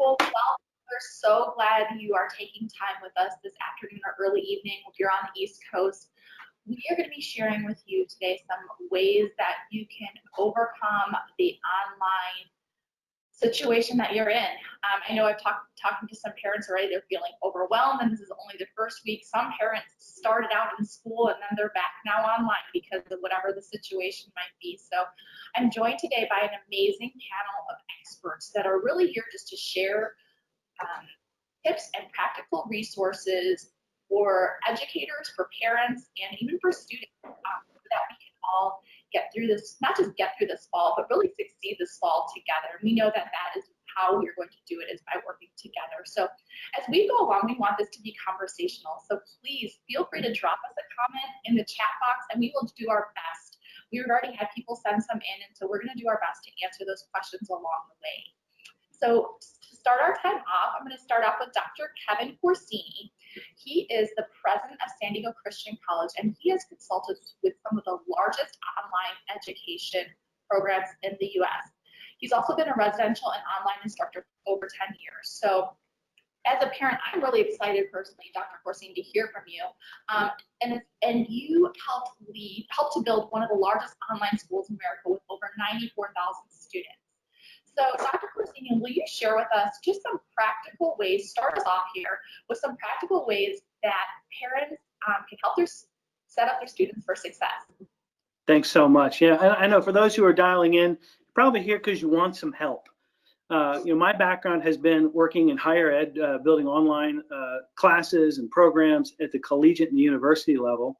Well, we're so glad you are taking time with us this afternoon or early evening if you're on the East Coast. We are going to be sharing with you today some ways that you can overcome the online situation that you're in. I know I've talking to some parents already, they're feeling overwhelmed and this is only the first week. Some parents started out in school and then they're back now online because of whatever the situation might be. So I'm joined today by an amazing panel of experts that are really here just to share tips and practical resources for educators, for parents, and even for students so that we can all get through this, not just get through this fall, but really succeed this fall together. We know that that is how we're going to do it, is by working together. So as we go along, we want this to be conversational. So please feel free to drop us a comment in the chat box and we will do our best. We've already had people send some in, and so we're going to do our best to answer those questions along the way. So to start our time off, I'm going to start off with Dr. Kevin Corsini. He is the president of San Diego Christian College, and he has consulted with some of the largest online education programs in the U.S. He's also been a residential and online instructor for over 10 years. So as a parent, I'm really excited personally, Dr. Corsini, to hear from you. And you helped to build one of the largest online schools in America with over 94,000 students. So Dr. Corsini, will you share with us just some practical ways, start us off here, with some practical ways that parents can help set up their students for success? Thanks so much. Yeah, I know for those who are dialing in, probably here because you want some help. My background has been working in higher ed, building online classes and programs at the collegiate and university level.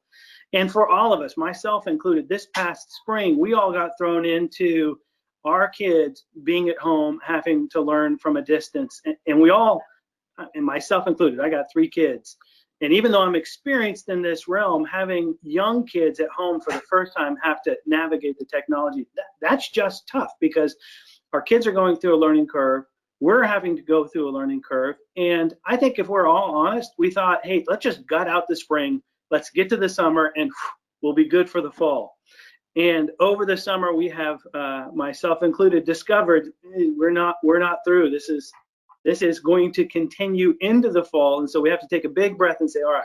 And for all of us, myself included, this past spring, we all got thrown into our kids being at home, having to learn from a distance. And we all, and myself included, I got 3 kids. And even though I'm experienced in this realm, having young kids at home for the first time have to navigate the technology, that's just tough because our kids are going through a learning curve. We're having to go through a learning curve. And I think if we're all honest, we thought, hey, let's just gut out the spring. Let's get to the summer and we'll be good for the fall. And over the summer, we have, myself included, discovered we're not through. This is going to continue into the fall. And so we have to take a big breath and say, all right,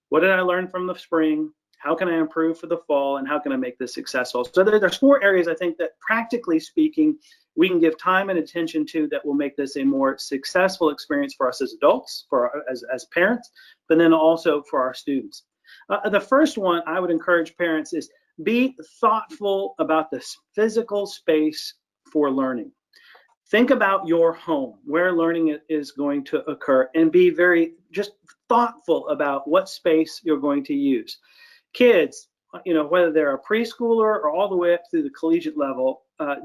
what did I learn from the spring? How can I improve for the fall? And how can I make this successful? So there's 4 areas I think that, practically speaking, we can give time and attention to that will make this a more successful experience for us as adults, as parents, but then also for our students. The first one I would encourage parents is be thoughtful about the physical space for learning. Think about your home, where learning is going to occur, and be very just thoughtful about what space you're going to use. Kids, whether they're a preschooler or all the way up through the collegiate level,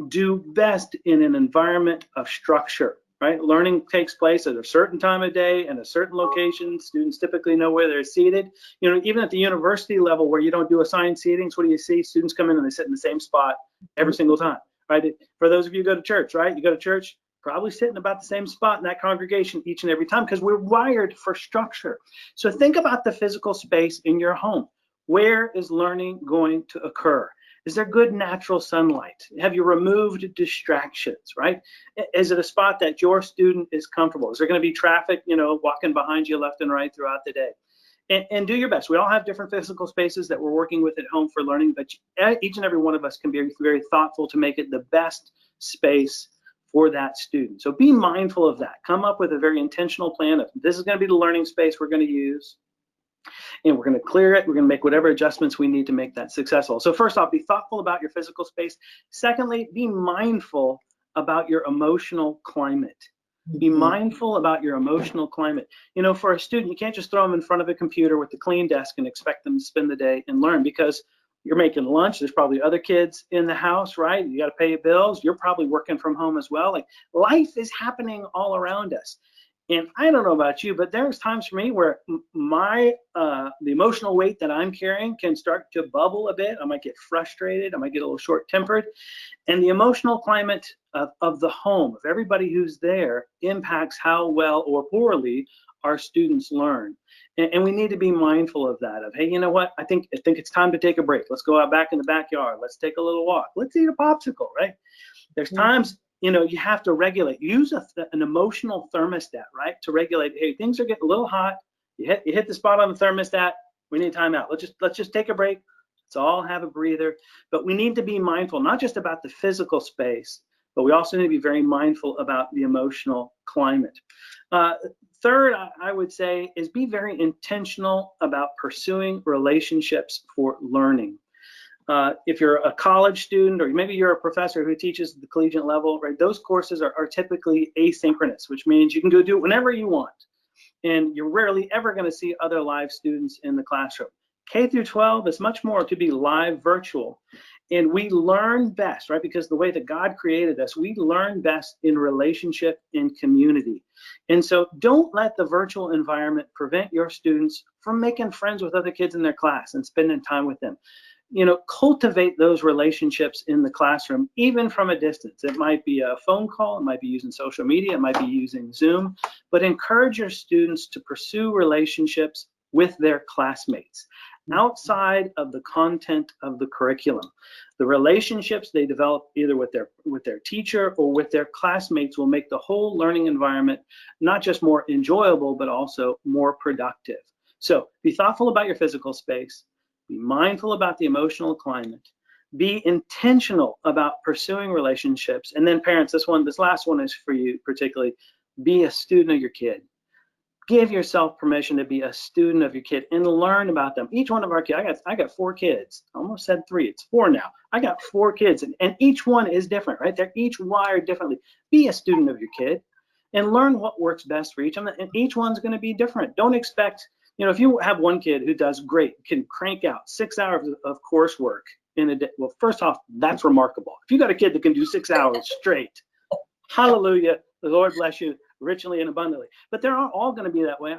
do best in an environment of structure, right? Learning takes place at a certain time of day and a certain location. Students typically know where they're seated. Even at the university level where you don't do assigned seatings, what do you see? Students come in and they sit in the same spot every single time, right? For those of you who go to church, right? You go to church, probably sitting about the same spot in that congregation each and every time because we're wired for structure. So think about the physical space in your home. Where is learning going to occur? Is there good natural sunlight? Have you removed distractions, right? Is it a spot that your student is comfortable? Is there going to be traffic, walking behind you left and right throughout the day? And do your best. We all have different physical spaces that we're working with at home for learning, but each and every one of us can be very thoughtful to make it the best space for that student. So be mindful of that. Come up with a very intentional plan of this is going to be the learning space we're going to use. And we're going to clear it. We're going to make whatever adjustments we need to make that successful. So first off, be thoughtful about your physical space. Secondly, be mindful about your emotional climate. Be mindful about your emotional climate. For a student, you can't just throw them in front of a computer with the clean desk and expect them to spend the day and learn because you're making lunch. There's probably other kids in the house, right? You got to pay your bills. You're probably working from home as well. Like life is happening all around us. And I don't know about you, but there's times for me where the emotional weight that I'm carrying can start to bubble a bit. I might get frustrated. I might get a little short-tempered. And the emotional climate of the home, of everybody who's there, impacts how well or poorly our students learn. And we need to be mindful of that, of, hey, you know what? I think it's time to take a break. Let's go out back in the backyard. Let's take a little walk. Let's eat a popsicle, right? There's times you have to regulate. Use an emotional thermostat, right, to regulate. Hey, things are getting a little hot. You hit the spot on the thermostat. We need time out. Let's just take a break. Let's all have a breather. But we need to be mindful, not just about the physical space, but we also need to be very mindful about the emotional climate. Third, I would say, is be very intentional about pursuing relationships for learning. If you're a college student, or maybe you're a professor who teaches at the collegiate level, right, those courses are typically asynchronous, which means you can go do it whenever you want. And you're rarely ever going to see other live students in the classroom. K through 12 is much more to be live virtual. And we learn best, right? Because the way that God created us, we learn best in relationship, in community. And so don't let the virtual environment prevent your students from making friends with other kids in their class and spending time with them. Cultivate those relationships in the classroom, even from a distance. It might be a phone call, it might be using social media, it might be using Zoom, but encourage your students to pursue relationships with their classmates outside of the content of the curriculum. The relationships they develop either with their teacher or with their classmates will make the whole learning environment not just more enjoyable, but also more productive. So be thoughtful about your physical space. Be mindful about the emotional climate. Be intentional about pursuing relationships. And then parents, this last one is for you particularly. Be a student of your kid. Give yourself permission to be a student of your kid and learn about them. Each one of our kids, I got 4 kids. I almost said 3, it's 4 now. I got 4 kids, and each one is different, right? They're each wired differently. Be a student of your kid and learn what works best for each of them. And each one's going to be different. Don't expect, if you have one kid who does great, can crank out 6 hours of coursework in a day, well, first off, that's remarkable. If you got a kid that can do 6 hours straight, hallelujah, the Lord bless you richly and abundantly. But they're not all going to be that way.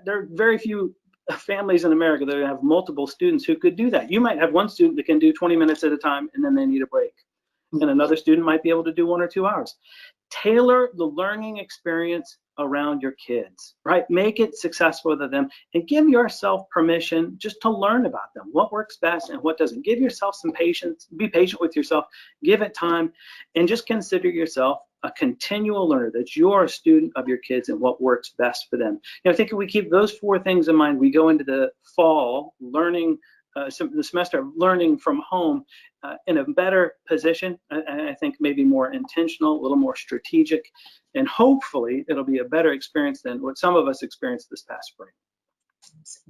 There are very few families in America that have multiple students who could do that. You might have one student that can do 20 minutes at a time and then they need a break. And another student might be able to do 1 or 2 hours. Tailor the learning experience around your kids, right? Make it successful for them and give yourself permission just to learn about them, what works best and what doesn't. Give yourself some patience, be patient with yourself, give it time, and just consider yourself a continual learner, that you're a student of your kids and what works best for them. I think if we keep those 4 things in mind, we go into the fall learning, the semester of learning from home in a better position. I think maybe more intentional, a little more strategic, and hopefully it'll be a better experience than what some of us experienced this past spring. That's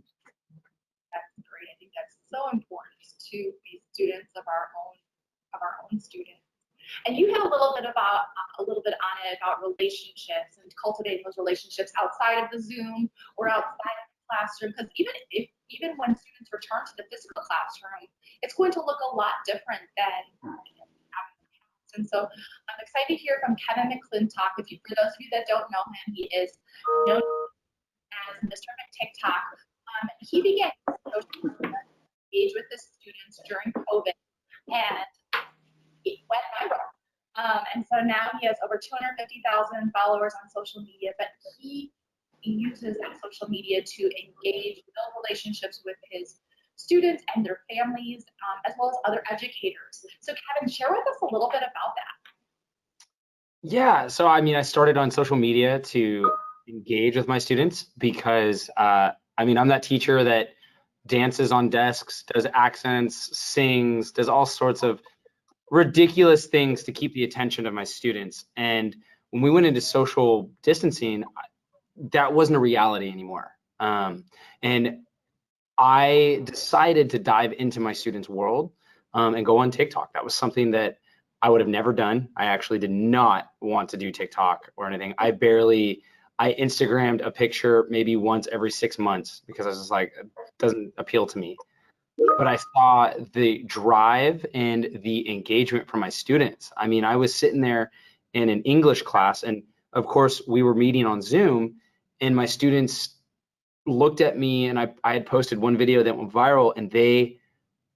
great. I think that's so important to be students of our own students. And you had a little bit on it about relationships and cultivating those relationships outside of the Zoom or outside of the classroom. Because even when students return to the physical classroom, it's going to look a lot different than. And so I'm excited to hear from Kevin McClintock. For those of you that don't know him, he is known as Mr. McTikTok. He began to engage with the students during COVID, and it went viral. And so now he has over 250,000 followers on social media, but he uses that social media to engage, build relationships with his students and their families, as well as other educators. So Kevin, share with us a little bit about that. Yeah, so I started on social media to engage with my students because I'm that teacher that dances on desks, does accents, sings, does all sorts of ridiculous things to keep the attention of my students. And when we went into social distancing, that wasn't a reality anymore. And I decided to dive into my students' world and go on TikTok. That was something that I would have never done. I actually did not want to do TikTok or anything. I Instagrammed a picture maybe once every 6 months because I was just like, it doesn't appeal to me. But I saw the drive and the engagement from my students. I was sitting there in an English class, and of course we were meeting on Zoom, and my students looked at me, and I had posted one video that went viral, and they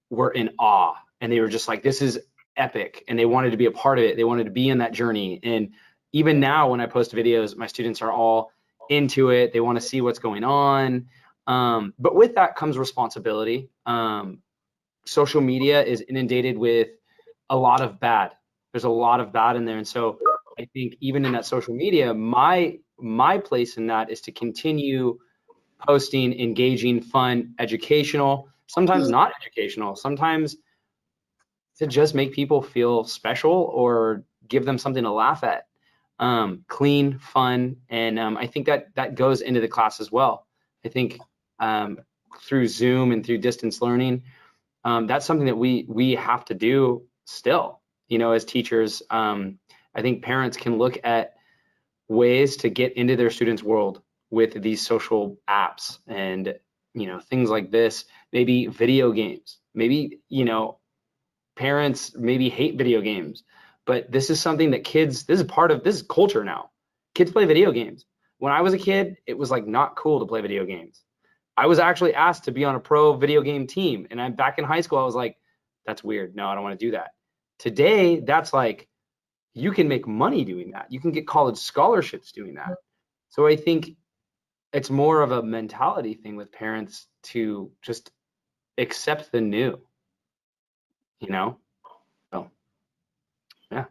were in awe, and they were just like, this is epic, and they wanted to be a part of it. They wanted to be in that journey. And even now when I post videos, my students are all into it. They want to see what's going on. But with that comes responsibility. Social media is inundated with a lot of bad. There's a lot of that in there. And so I think even in that social media, my place in that is to continue posting engaging, fun, educational, sometimes not educational, sometimes to just make people feel special or give them something to laugh at. Clean, fun, and I think that goes into the class as well. I think through Zoom and through distance learning, that's something that we have to do still, as teachers. I think parents can look at ways to get into their students' world with these social apps and things like this. Maybe video games, maybe parents maybe hate video games, but this is something that kids, this is culture now. Kids play video games. When I was a kid, it was like not cool to play video games. I was actually asked to be on a pro video game team, and I'm back in high school. I was like, that's weird. No, I don't want to do that. Today, that's like, you can make money doing that. You can get college scholarships doing that. So I think it's more of a mentality thing with parents to just accept the new, So, yeah.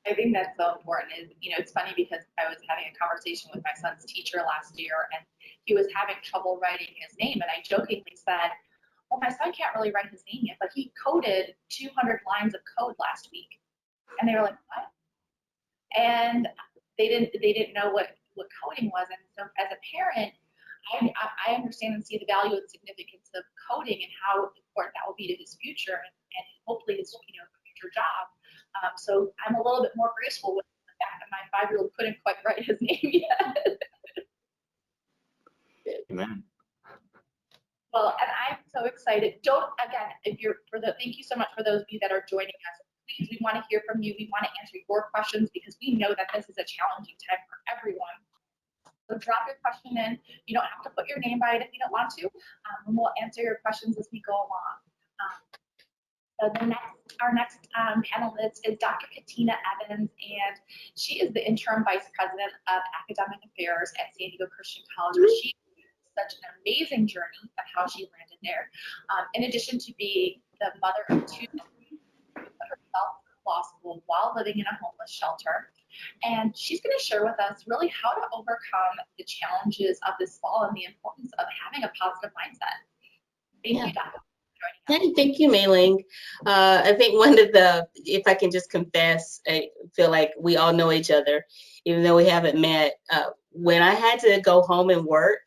I think that's so important. It's funny because I was having a conversation with my son's teacher last year, and he was having trouble writing his name. And I jokingly said, well, my son can't really write his name yet, but he coded 200 lines of code last week. And they were like, what? And they didn't know what coding was. And so as a parent, I understand and see the value and significance of coding and how important that will be to his future and hopefully his future job. So I'm a little bit more graceful with the fact that my 5-year-old couldn't quite write his name yet. Amen. Well, and I'm so excited. Thank you so much for those of you that are joining us. Please, we want to hear from you. We want to answer your questions because we know that this is a challenging time for everyone. So drop your question in. You don't have to put your name by it if you don't want to, and we'll answer your questions as we go along. Our next panelist is Dr. Katina Evans, and she is the interim vice president of academic affairs at San Diego Christian College. She such an amazing journey of how she landed there. In addition to being the mother of 2 put herself in law school while living in a homeless shelter. And she's going to share with us really how to overcome the challenges of this fall and the importance of having a positive mindset. Thank you, Dr. Hey, thank you, Mei-Ling. I think if I can just confess, I feel like we all know each other, even though we haven't met. When I had to go home and work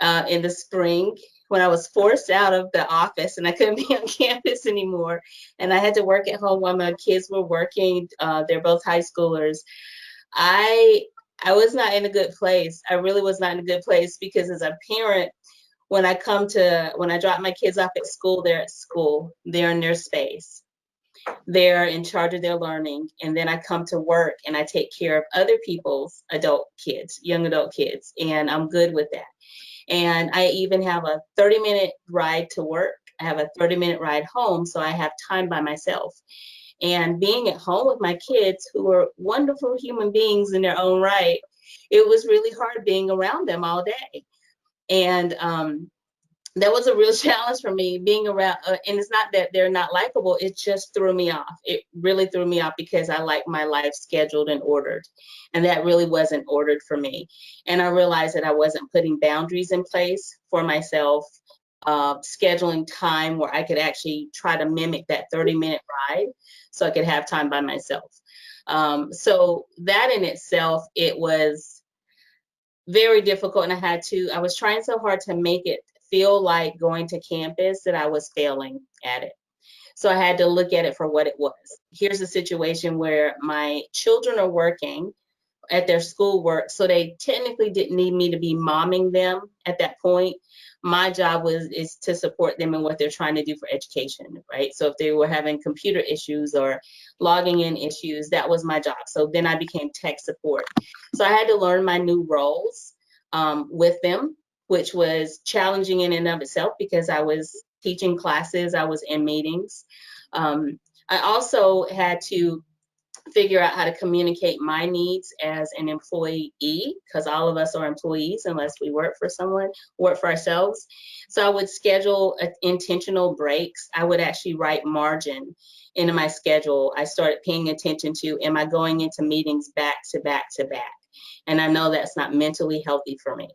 in the spring, when I was forced out of the office and I couldn't be on campus anymore, and I had to work at home while my kids were working, they're both high schoolers, I was not in a good place. I really was not in a good place because as a parent, when I drop my kids off at school, they're in their space. They're in charge of their learning. And then I come to work and I take care of other people's young adult kids, and I'm good with that. And I even have a 30-minute ride to work. I have a 30-minute ride home, so I have time by myself. And being at home with my kids, who are wonderful human beings in their own right, it was really hard being around them all day. And that was a real challenge for me, being around, and it's not that they're not likable, it just threw me off. It really threw me off because I like my life scheduled and ordered, and that really wasn't ordered for me. And I realized that I wasn't putting boundaries in place for myself, scheduling time where I could actually try to mimic that 30-minute ride so I could have time by myself. So that in itself, it was very difficult, and I was trying so hard to make it feel like going to campus that I was failing at it. So I had to look at it for what it was. Here's a situation where my children are working at their schoolwork, so they technically didn't need me to be momming them at that point. My job is to support them in what they're trying to do for education, right? So if they were having computer issues or logging in issues, that was my job. So then I became tech support. So I had to learn my new roles with them, which was challenging in and of itself because I was teaching classes, I was in meetings. I also had to figure out how to communicate my needs as an employee, because all of us are employees unless we work for ourselves. So I would schedule intentional breaks. I would actually write margin into my schedule. I started paying attention to, am I going into meetings back to back to back? And I know that's not mentally healthy for me.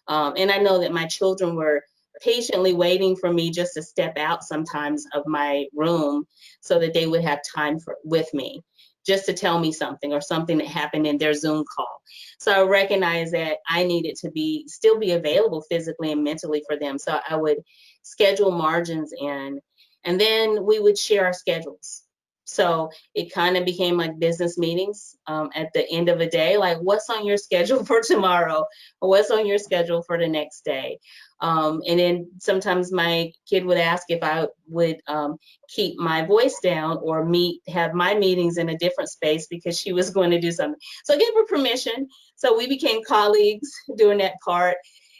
And I know that my children were patiently waiting for me just to step out sometimes of my room so that they would have time with me, just to tell me something or something that happened in their Zoom call. So I recognized that I needed to still be available physically and mentally for them. So I would schedule margins in, and then we would share our schedules. So it kind of became like business meetings at the end of a day, like what's on your schedule for tomorrow, or what's on your schedule for the next day. And then sometimes my kid would ask if I would keep my voice down or have my meetings in a different space because she was going to do something. So I gave her permission. So we became colleagues during that part.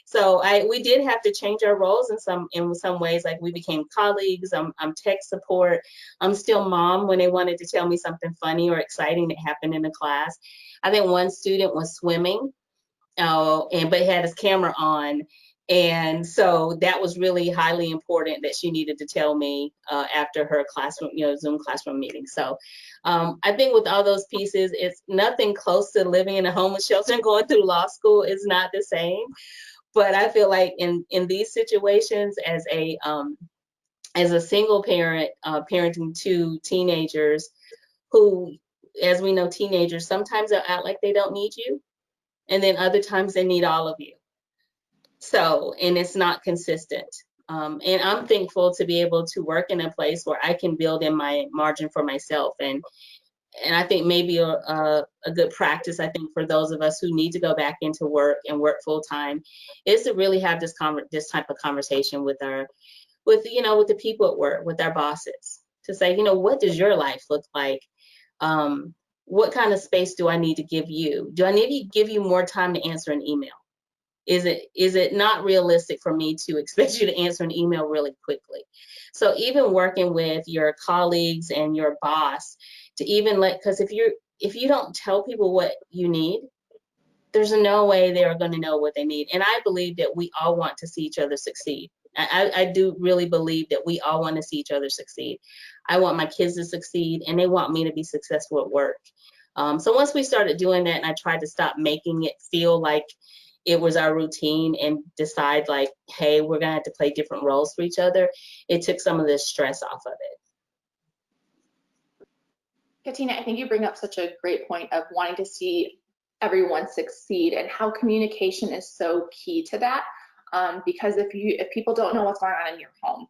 So we did have to change our roles in some ways. Like we became colleagues. I'm tech support. I'm still mom when they wanted to tell me something funny or exciting that happened in the class. I think one student was swimming, but had his camera on. And so that was really highly important that she needed to tell me after her classroom, Zoom classroom meeting. So I think with all those pieces, it's nothing close to living in a homeless shelter and going through law school. Is not the same. But I feel like in these situations, as a single parent, parenting two teenagers who, as we know, teenagers, sometimes they'll act like they don't need you. And then other times they need all of you. So, and it's not consistent. And I'm thankful to be able to work in a place where I can build in my margin for myself. And I think maybe a good practice, I think, for those of us who need to go back into work and work full time, is to really have this type of conversation with the people at work, with our bosses, to say, what does your life look like? What kind of space do I need to give you? Do I need to give you more time to answer an email? Is it not realistic for me to expect you to answer an email really quickly? So even working with your colleagues and your boss to even because if you don't tell people what you need, there's no way they are going to know what they need. And I believe that we all want to see each other succeed. I do really believe that we all want to see each other succeed. I want my kids to succeed, and they want me to be successful at work. So once we started doing that, and I tried to stop making it feel like it was our routine and decide like, hey, we're gonna have to play different roles for each other, it took some of the stress off of it. Katina, I think you bring up such a great point of wanting to see everyone succeed and how communication is so key to that. Because if people don't know what's going on in your home,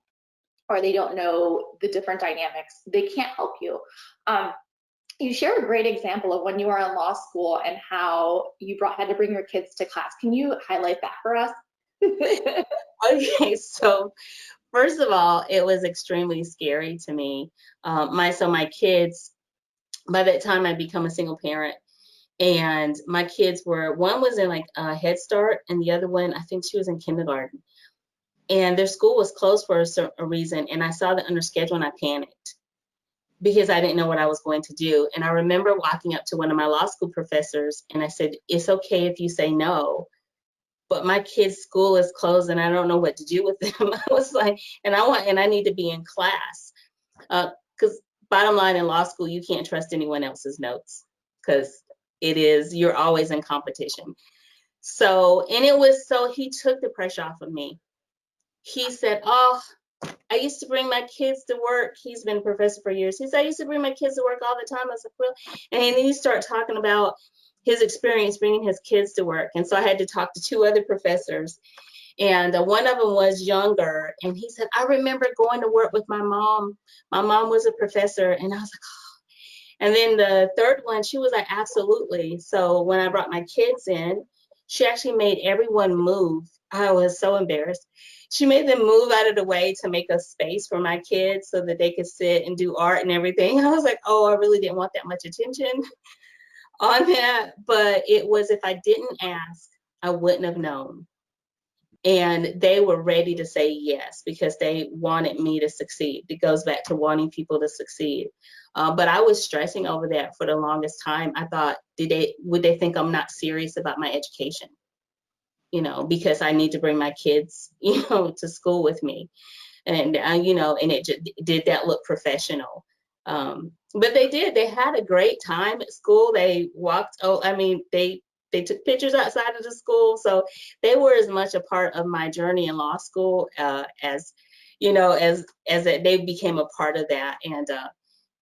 or they don't know the different dynamics, they can't help you. You share a great example of when you were in law school and how you had to bring your kids to class. Can you highlight that for us? Okay, so first of all, it was extremely scary to me. My kids, by that time I'd become a single parent, and my kids one was in like a Head Start, and the other one, I think she was in kindergarten. And their school was closed for a reason, and I saw the under schedule and I panicked, because I didn't know what I was going to do. And I remember walking up to one of my law school professors and I said, it's okay if you say no, but my kid's school is closed and I don't know what to do with them. I was like, and I need to be in class. Because bottom line, in law school, you can't trust anyone else's notes, because you're always in competition. So he took the pressure off of me. He said, oh, I used to bring my kids to work. He's been a professor for years. He said, I used to bring my kids to work all the time. I said, well, and then he started talking about his experience bringing his kids to work. And so I had to talk to two other professors. And one of them was younger. And he said, I remember going to work with my mom. My mom was a professor. And I was like, oh. And then the third one, she was like, absolutely. So when I brought my kids in, she actually made everyone move. I was so embarrassed. She made them move out of the way to make a space for my kids so that they could sit and do art and everything. I was like, oh, I really didn't want that much attention on that. But it was, if I didn't ask, I wouldn't have known. And they were ready to say yes because they wanted me to succeed. It goes back to wanting people to succeed. But I was stressing over that for the longest time. I thought, would they think I'm not serious about my education? You know, because I need to bring my kids, you know, to school with me. And, you know, and did that look professional? But they did. They had a great time at school. They walked, they took pictures outside of the school. So they were as much a part of my journey in law school as, you know, as that they became a part of that. And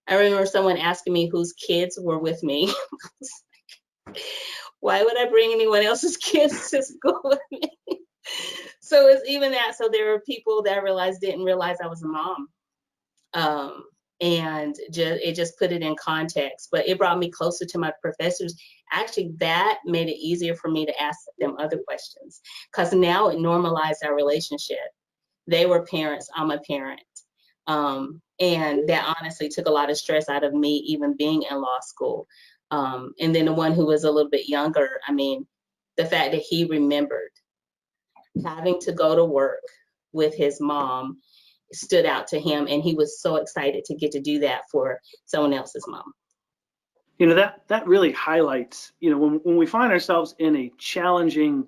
I remember someone asking me whose kids were with me. Why would I bring anyone else's kids to school with me? So it's even that. So there were people that didn't realize I was a mom. And it just put it in context, but it brought me closer to my professors. Actually, that made it easier for me to ask them other questions because now it normalized our relationship. They were parents, I'm a parent. And that honestly took a lot of stress out of me even being in law school. And then the one who was a little bit younger, I mean, the fact that he remembered having to go to work with his mom stood out to him, and he was so excited to get to do that for someone else's mom. You know, that really highlights, you know, when we find ourselves in a challenging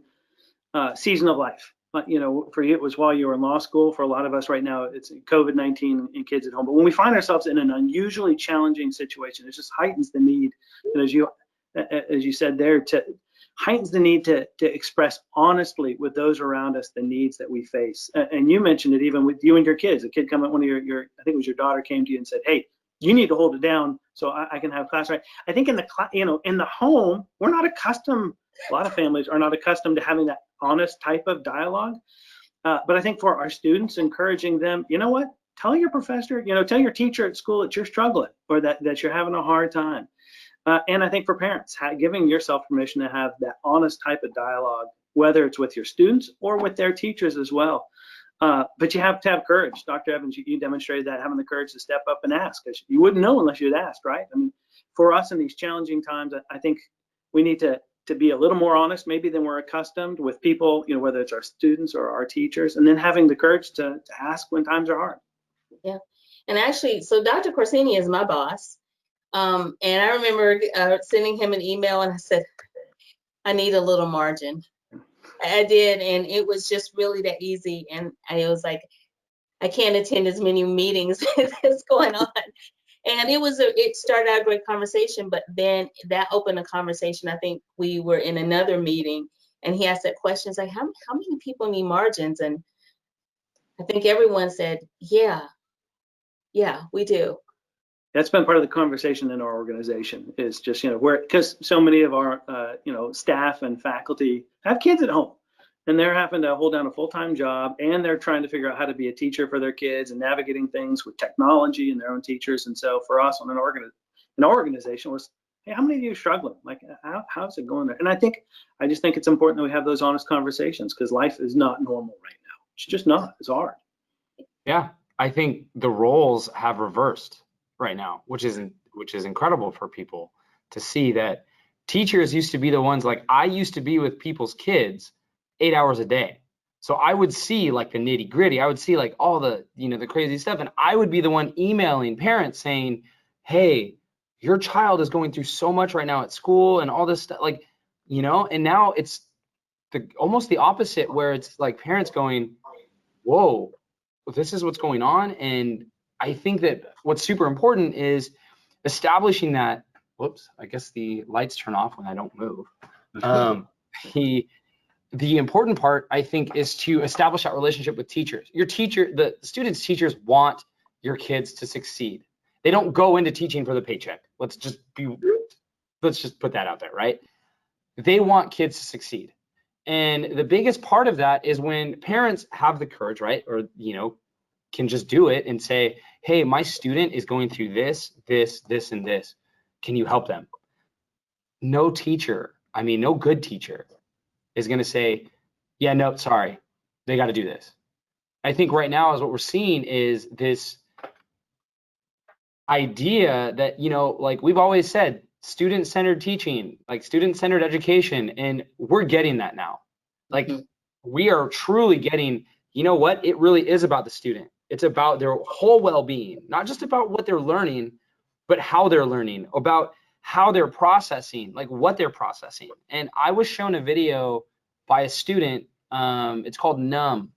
season of life. You know, for you, it was while you were in law school. For a lot of us right now, it's COVID-19 and kids at home. But when we find ourselves in an unusually challenging situation, it just heightens the need, and as you said there, heightens the need to express honestly with those around us the needs that we face. And you mentioned it even with you and your kids. A kid come at one of your I think it was your daughter came to you and said, "Hey, you need to hold it down so I can have class." Right? I think in the home, we're not accustomed. A lot of families are not accustomed to having that honest type of dialogue. But I think for our students, encouraging them, you know what? Tell your professor, you know, tell your teacher at school that you're struggling or that you're having a hard time. And I think for parents, giving yourself permission to have that honest type of dialogue, whether it's with your students or with their teachers as well. But you have to have courage. Dr. Evans, you demonstrated that, having the courage to step up and ask, because you wouldn't know unless you'd asked, right? I mean, for us in these challenging times, I think we need to be a little more honest maybe than we're accustomed with people, you know, whether it's our students or our teachers, and then having the courage to ask when times are hard. Yeah. And actually, so Dr. Corsini is my boss. And I remember sending him an email and I said, I need a little margin. I did. And it was just really that easy. And I was like, I can't attend as many meetings as going on. And it started out a great conversation, but then that opened a conversation. I think we were in another meeting and he asked that question, like, how many people need margins? And I think everyone said, yeah, we do. That's been part of the conversation in our organization, is just, you know, because so many of our, you know, staff and faculty have kids at home and they're having to hold down a full-time job and they're trying to figure out how to be a teacher for their kids and navigating things with technology and their own teachers. And so for us on an organization was, hey, how many of you are struggling? Like, how's it going there? And I just think it's important that we have those honest conversations because life is not normal right now. It's just not. It's hard. Yeah, I think the roles have reversed right now, which is incredible for people to see that teachers used to be the ones, like I used to be with people's kids 8 hours a day. So I would see like the nitty gritty. I would see like all the, you know, the crazy stuff. And I would be the one emailing parents saying, hey, your child is going through so much right now at school and all this stuff, like, you know, and now it's almost the opposite, where it's like parents going, whoa, this is what's going on. And I think that what's super important is establishing that, whoops, I guess the lights turn off when I don't move. The important part, I think, is to establish that relationship with teachers. The students' teachers want your kids to succeed. They don't go into teaching for the paycheck. Let's just put that out there, right? They want kids to succeed. And the biggest part of that is when parents have the courage, right? Or, you know, can just do it and say, hey, my student is going through this, and this. Can you help them? No good teacher is going to say, yeah, no, sorry, they got to do this. I think right now is what we're seeing is this idea that, you know, like we've always said, student-centered teaching, like student-centered education, and we're getting that now. Like we are truly getting, you know what, it really is about the student. It's about their whole well-being, not just about what they're learning, but how they're learning, about how they're processing, like what they're processing. And I was shown a video by a student, it's called Numb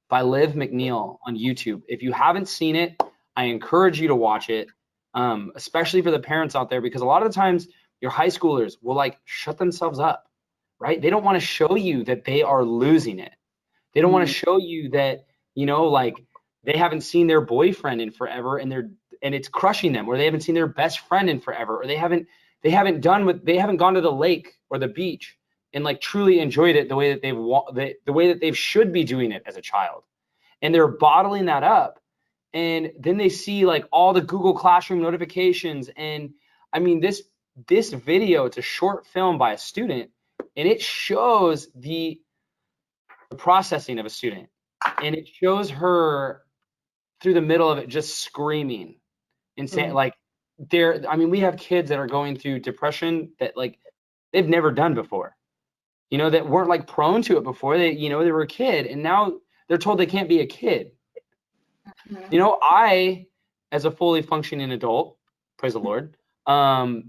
by Liv McNeil on YouTube. If you haven't seen it, I encourage you to watch it, especially for the parents out there, because a lot of the times your high schoolers will like shut themselves up, right? They don't want to show you that they are losing it. They don't want to show you that, you know, like they haven't seen their boyfriend in forever and it's crushing them, or they haven't seen their best friend in forever, or they haven't gone to the lake or the beach and like truly enjoyed it the way that the way that they should be doing it as a child. And they're bottling that up. And then they see like all the Google Classroom notifications. And I mean, this video, it's a short film by a student, and it shows the processing of a student. And it shows her through the middle of it just screaming and saying like, I mean, we have kids that are going through depression that like they've never done before, you know, that weren't like prone to it before. They, you know, they were a kid, and now they're told they can't be a kid. You know, I, as a fully functioning adult, praise the Lord, I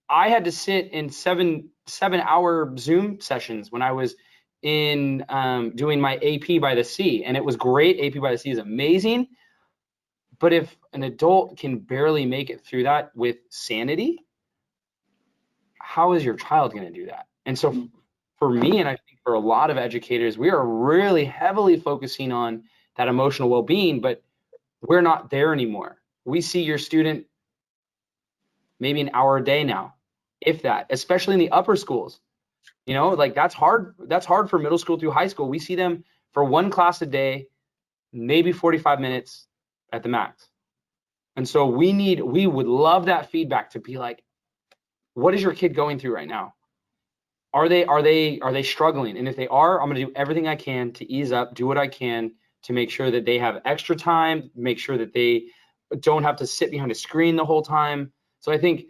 had to sit in 7-hour Zoom sessions when I was in doing my AP by the Sea, and it was great. AP by the Sea is amazing. But if an adult can barely make it through that with sanity, how is your child going to do that? And so for me, and I think for a lot of educators, we are really heavily focusing on that emotional well-being, but we're not there anymore. We see your student maybe an hour a day now, if that, especially in the upper schools. You know, like that's hard for middle school through high school. We see them for one class a day, maybe 45 minutes at the max. And so we would love that feedback to be like, what is your kid going through right now? Are they struggling? And if they are, I'm going to do everything I can to ease up, do what I can to make sure that they have extra time, make sure that they don't have to sit behind a screen the whole time. So I think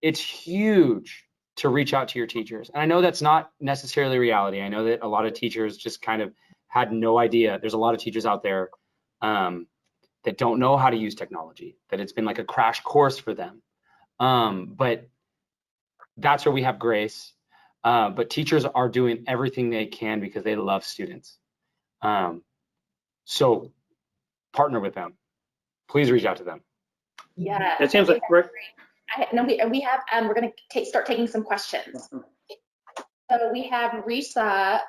it's huge to reach out to your teachers. And I know that's not necessarily reality. I know that a lot of teachers just kind of had no idea. There's a lot of teachers out there that don't know how to use technology, that it's been like a crash course for them. But that's where we have grace. But teachers are doing everything they can because they love students. So partner with them. Please reach out to them. Yeah. That seems like great. We have, we're going to start taking some questions. So we have Risa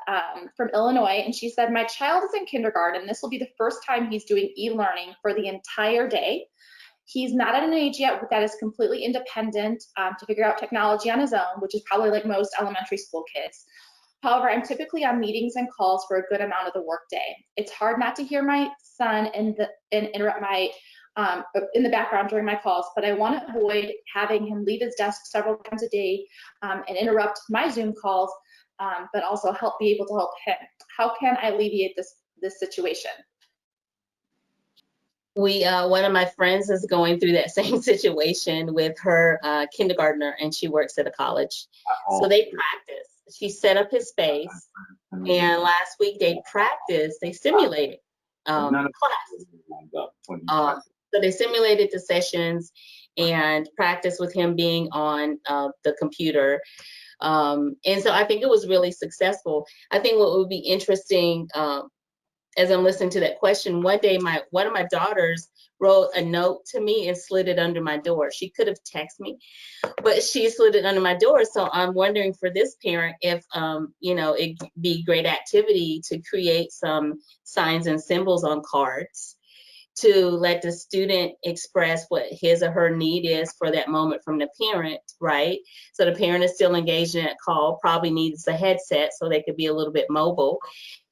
from Illinois, and she said, my child is in kindergarten. This will be the first time he's doing e-learning for the entire day. He's not at an age yet that is completely independent to figure out technology on his own, which is probably like most elementary school kids. However, I'm typically on meetings and calls for a good amount of the workday. It's hard not to hear my son and interrupt my in the background during my calls, but I want to avoid having him leave his desk several times a day and interrupt my Zoom calls, but also be able to help him. How can I alleviate this situation? One of my friends is going through that same situation with her kindergartner, and she works at a college. So they practice. She set up his space, and last week they simulated class. So they simulated the sessions and practiced with him being on the computer. And so I think it was really successful. I think what would be interesting as I'm listening to that question, one day one of my daughters wrote a note to me and slid it under my door. She could have texted me, but she slid it under my door. So I'm wondering for this parent if it'd be great activity to create some signs and symbols on cards to let the student express what his or her need is for that moment from the parent, right? So the parent is still engaged in that call, probably needs a headset so they could be a little bit mobile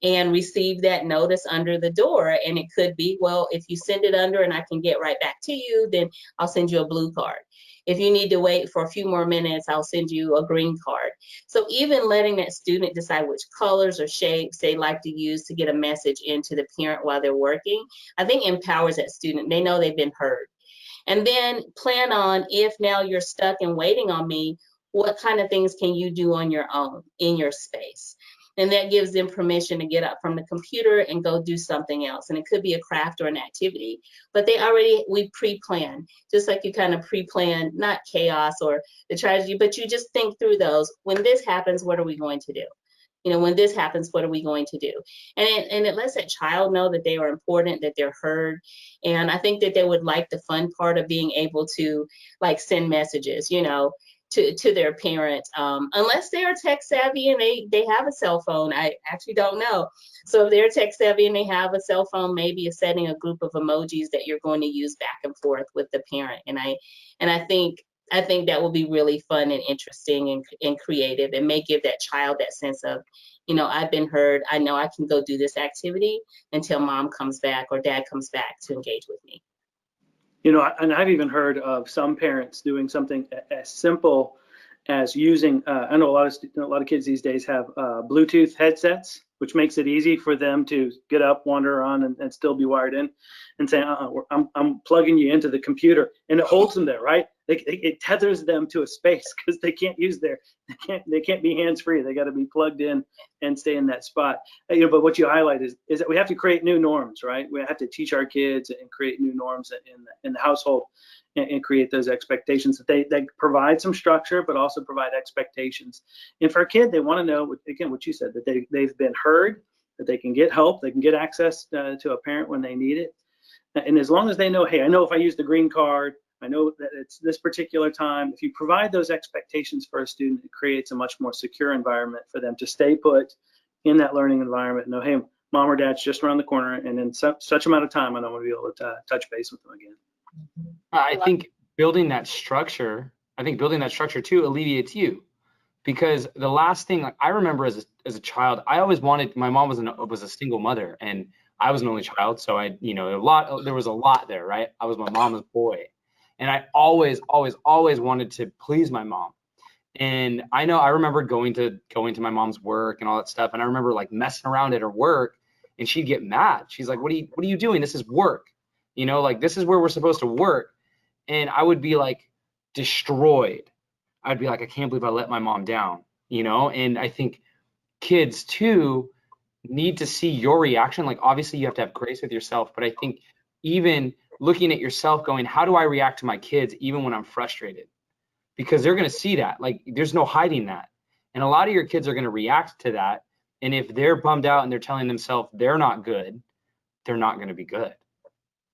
and receive that notice under the door. And it could be, well, if you send it under and I can get right back to you, then I'll send you a blue card. If you need to wait for a few more minutes, I'll send you a green card. So even letting that student decide which colors or shapes they like to use to get a message into the parent while they're working, I think empowers that student. They know they've been heard. And then plan on, if now you're stuck and waiting on me, what kind of things can you do on your own in your space? And that gives them permission to get up from the computer and go do something else. And it could be a craft or an activity, but we pre-plan, just like you kind of pre-plan, not chaos or the tragedy, but you just think through those. When this happens, what are we going to do? When this happens, what are we going to do? And it lets that child know that they are important, that they're heard. And I think that they would like the fun part of being able to like send messages, to their parents, unless they are tech savvy and they have a cell phone. I actually don't know. So if they're tech savvy and they have a cell phone, maybe it's setting a group of emojis that you're going to use back and forth with the parent. And I think that will be really fun and interesting and creative, and may give that child that sense of, I've been heard. I know I can go do this activity until mom comes back or dad comes back to engage with me. And I've even heard of some parents doing something as simple as using, I know a lot of kids these days have Bluetooth headsets, which makes it easy for them to get up, wander around, and still be wired in, and say, I'm plugging you into the computer, and it holds them there, right? It tethers them to a space because they can't be hands-free. They got to be plugged in and stay in that spot. But what you highlight is that we have to create new norms, right? We have to teach our kids and create new norms in the household, and create those expectations that they provide some structure, but also provide expectations. And for a kid, they want to know, again, what you said, that they've been heard, that they can get help, they can get access to a parent when they need it. And as long as they know, hey, I know if I use the green card, I know that it's this particular time. If you provide those expectations for a student, it creates a much more secure environment for them to stay put in that learning environment and know, hey, mom or dad's just around the corner, and in such amount of time, I know I'm going to be able to touch base with them again. I think building that structure too alleviates you, because the last thing, like, I remember as a child, I always wanted, my mom was a single mother, and I was an only child, so there was a lot there, right? I was my mama's boy, and I always wanted to please my mom. And I remember going to my mom's work and all that stuff, and I remember like messing around at her work, and she'd get mad. She's like, what are you doing? This is work. Like, this is where we're supposed to work. And I would be like destroyed. I'd be like, I can't believe I let my mom down, And I think kids too need to see your reaction. Like, obviously you have to have grace with yourself, but I think even looking at yourself going, how do I react to my kids even when I'm frustrated? Because they're going to see that. Like, there's no hiding that. And a lot of your kids are going to react to that. And if they're bummed out and they're telling themselves they're not good, they're not going to be good.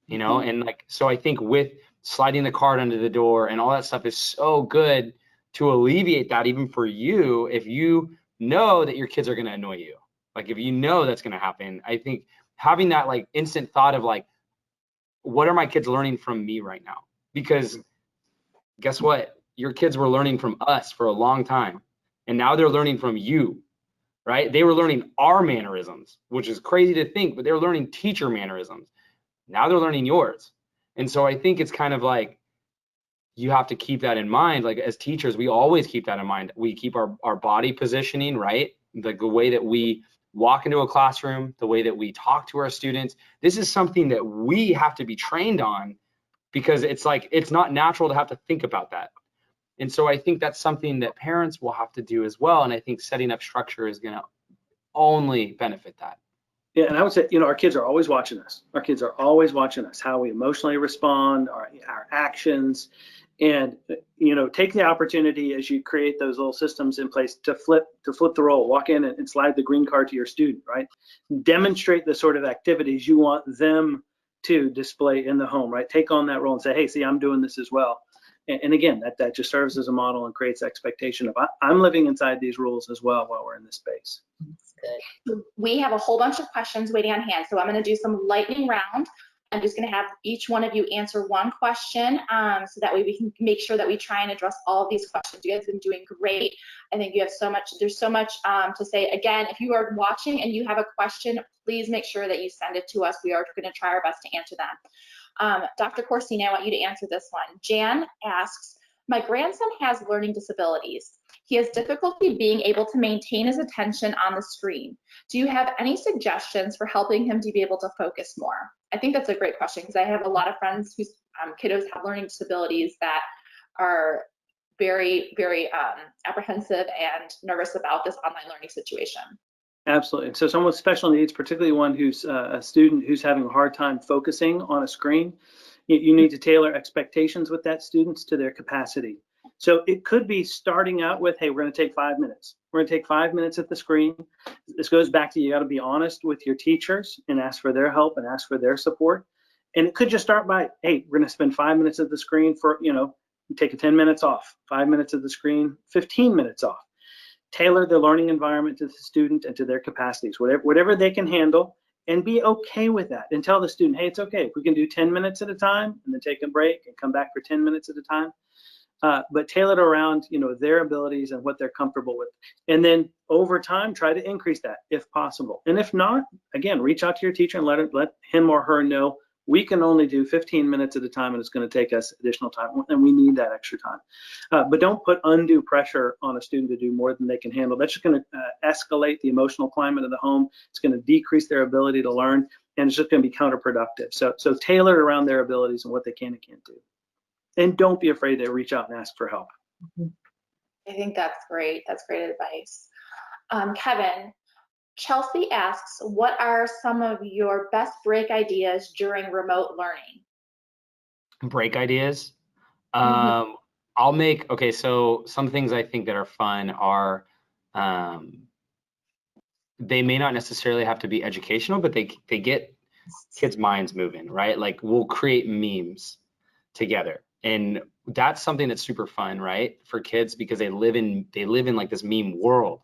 And like, so I think with sliding the card under the door and all that stuff is so good to alleviate that, even for you, if you know that your kids are going to annoy you. Like, if you know that's going to happen, I think having that like instant thought of like, what are my kids learning from me right now? Because guess what? Your kids were learning from us for a long time, and now they're learning from you, right? They were learning our mannerisms, which is crazy to think, but they're learning teacher mannerisms. Now they're learning yours. And so I think it's kind of like, you have to keep that in mind. Like, as teachers, we always keep that in mind. We keep our body positioning, right? The way that we walk into a classroom, the way that we talk to our students. This is something that we have to be trained on, because it's like, it's not natural to have to think about that. And so I think that's something that parents will have to do as well. And I think setting up structure is going to only benefit that. Yeah, and I would say, our kids are always watching us. Our kids are always watching us, how we emotionally respond, our actions, and take the opportunity as you create those little systems in place to flip the role, walk in and slide the green card to your student, right? Demonstrate the sort of activities you want them to display in the home, right? Take on that role and say, hey, see, I'm doing this as well. And again, that just serves as a model and creates expectation of, I'm living inside these rules as well while we're in this space. That's good. We have a whole bunch of questions waiting on hand, so I'm going to do some lightning round. I'm just going to have each one of you answer one question, so that way we can make sure that we try and address all of these questions. You guys have been doing great. I think you have there's so much to say. Again, if you are watching and you have a question, please make sure that you send it to us. We are going to try our best to answer them. Dr. Corsini, I want you to answer this one. Jan asks, my grandson has learning disabilities. He has difficulty being able to maintain his attention on the screen. Do you have any suggestions for helping him to be able to focus more? I think that's a great question, because I have a lot of friends whose kiddos have learning disabilities that are very, very apprehensive and nervous about this online learning situation. Absolutely. And so someone with special needs, particularly one who's a student who's having a hard time focusing on a screen, you need to tailor expectations with that student to their capacity. So it could be starting out with, hey, we're going to take 5 minutes. We're going to take 5 minutes at the screen. This goes back to, you got to be honest with your teachers and ask for their help and ask for their support. And it could just start by, hey, we're going to spend 5 minutes at the screen for, take 10 minutes off, 5 minutes at the screen, 15 minutes off. Tailor the learning environment to the student and to their capacities, whatever they can handle, and be okay with that. And tell the student, hey, it's okay if we can do 10 minutes at a time and then take a break and come back for 10 minutes at a time. But tailor it around, their abilities and what they're comfortable with. And then over time, try to increase that if possible. And if not, again, reach out to your teacher and let him or her know, we can only do 15 minutes at a time and it's going to take us additional time, and we need that extra time. But don't put undue pressure on a student to do more than they can handle. That's just going to escalate the emotional climate of the home. It's going to decrease their ability to learn, and it's just going to be counterproductive. So tailor it around their abilities and what they can and can't do. And don't be afraid to reach out and ask for help. I think that's great. That's great advice. Kevin, Chelsea asks, what are some of your best break ideas during remote learning? Break ideas. I'll make, okay, so some things I think that are fun are, they may not necessarily have to be educational, but they get kids' minds moving, right? Like we'll create memes together. And that's something that's super fun, right? For kids, because they live in like this meme world.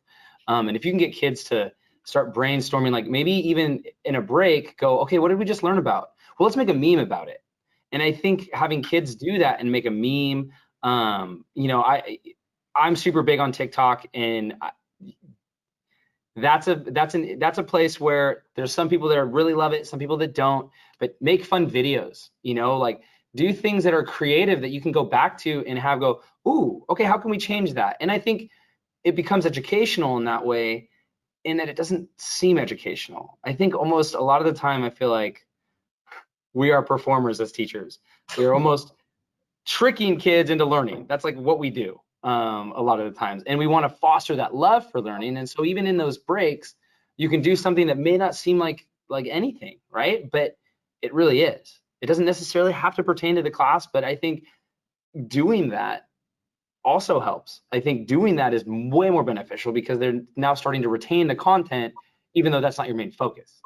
And if you can get kids to start brainstorming, like maybe even in a break, go, okay, what did we just learn about? Well, let's make a meme about it. And I think having kids do that and make a meme, I'm super big on TikTok, and that's a place where there's some people that really love it, some people that don't, but make fun videos, like do things that are creative that you can go back to and have go, ooh, okay, how can we change that? And I think it becomes educational in that way, in that it doesn't seem educational. I think almost a lot of the time I feel like we are performers as teachers. We're almost tricking kids into learning. That's like what we do a lot of the times. And we want to foster that love for learning. And so even in those breaks, you can do something that may not seem like anything, right? But it really is. It doesn't necessarily have to pertain to the class, but I think doing that also helps. I think doing that is way more beneficial because they're now starting to retain the content, even though that's not your main focus.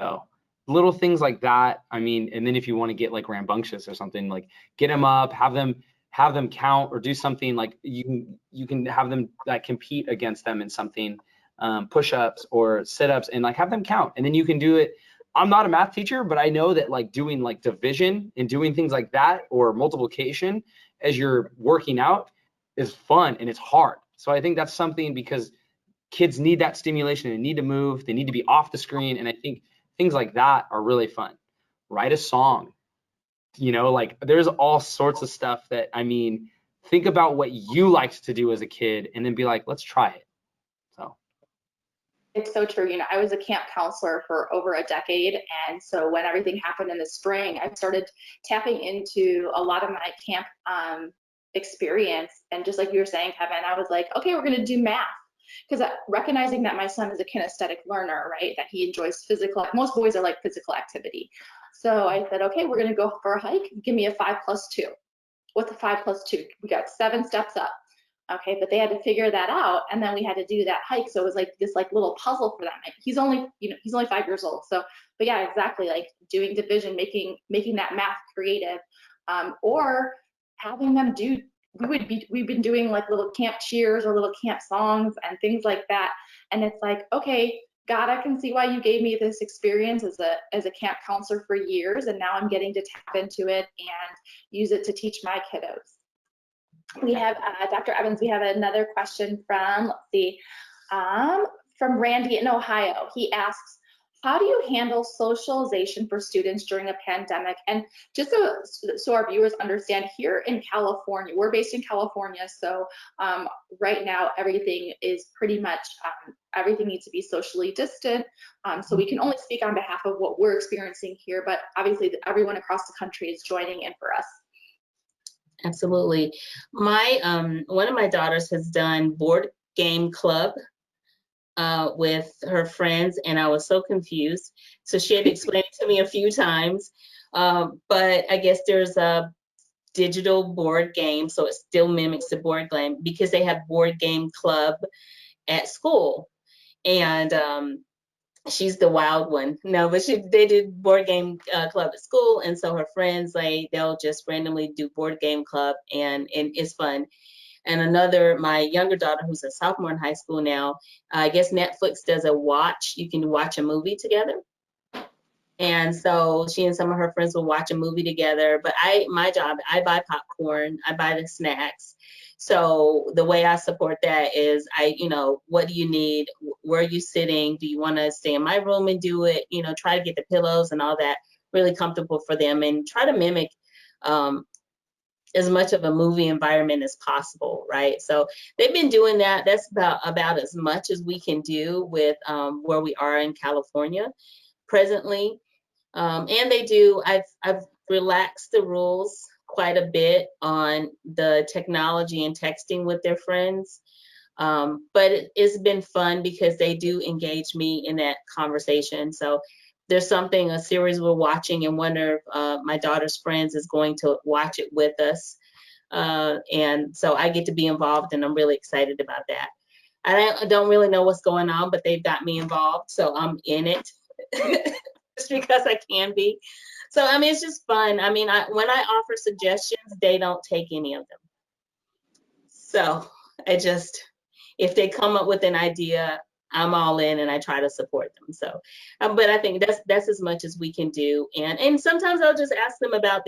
So little things like that. I mean, and then if you want to get like rambunctious or something, like get them up, have them count, or do something like you can have them like compete against them in something, push-ups or sit-ups, and like have them count, and then you can do it. I'm not a math teacher, but I know that like doing like division and doing things like that or multiplication as you're working out is fun and it's hard. So I think that's something, because kids need that stimulation, they need to move, they need to be off the screen, and I think things like that are really fun. Write a song, like there's all sorts of stuff that, I mean, think about what you liked to do as a kid and then be like, let's try it. So it's so true. I was a camp counselor for over a decade. And so when everything happened in the spring, I started tapping into a lot of my camp experience. And just like you were saying, Kevin, I was like, okay, we're going to do math. Because recognizing that my son is a kinesthetic learner, right, that he enjoys most boys are like physical activity. So I said, okay, we're going to go for a hike. Give me a 5 + 2. What's a 5 + 2? We got 7 steps up. Okay, but they had to figure that out, and then we had to do that hike. So it was like this little puzzle for them. He's only 5 years old. So, but yeah, exactly, like doing division, making that math creative, or having them do. We've been doing like little camp cheers or little camp songs and things like that. And it's like, okay, God, I can see why you gave me this experience as a camp counselor for years, and now I'm getting to tap into it and use it to teach my kiddos. We have Dr. Evans. We have another question from from Randy in Ohio. He asks, how do you handle socialization for students during a pandemic? And just so our viewers understand, here in California, we're based in California, so right now everything is pretty much, everything needs to be socially distant. So we can only speak on behalf of what we're experiencing here, but obviously everyone across the country is joining in for us. Absolutely. My one of my daughters has done board game club. with her friends, and I was so confused. So she had to explain it to me a few times. But I guess there's a digital board game, so it still mimics the board game because they have board game club at school. And she's the wild one. No, but they did board game club at school, and so her friends, like, they'll just randomly do board game club, and it's fun. And my younger daughter, who's a sophomore in high school now, I guess Netflix does you can watch a movie together. And so she and some of her friends will watch a movie together. But my job, I buy popcorn, I buy the snacks. So the way I support that is what do you need? Where are you sitting? Do you want to stay in my room and do it? Try to get the pillows and all that really comfortable for them, and try to mimic as much of a movie environment as possible, right? So they've been doing that. That's about as much as we can do with where we are in California presently. And I've relaxed the rules quite a bit on the technology and texting with their friends. But it's been fun because they do engage me in that conversation. So there's a series we're watching, and one of my daughter's friends is going to watch it with us. And so I get to be involved, and I'm really excited about that. I don't really know what's going on, but they've got me involved, so I'm in it just because I can be. So, it's just fun. When I offer suggestions, they don't take any of them. So if they come up with an idea, I'm all in, and I try to support them. So, but I think that's as much as we can do. And sometimes I'll just ask them about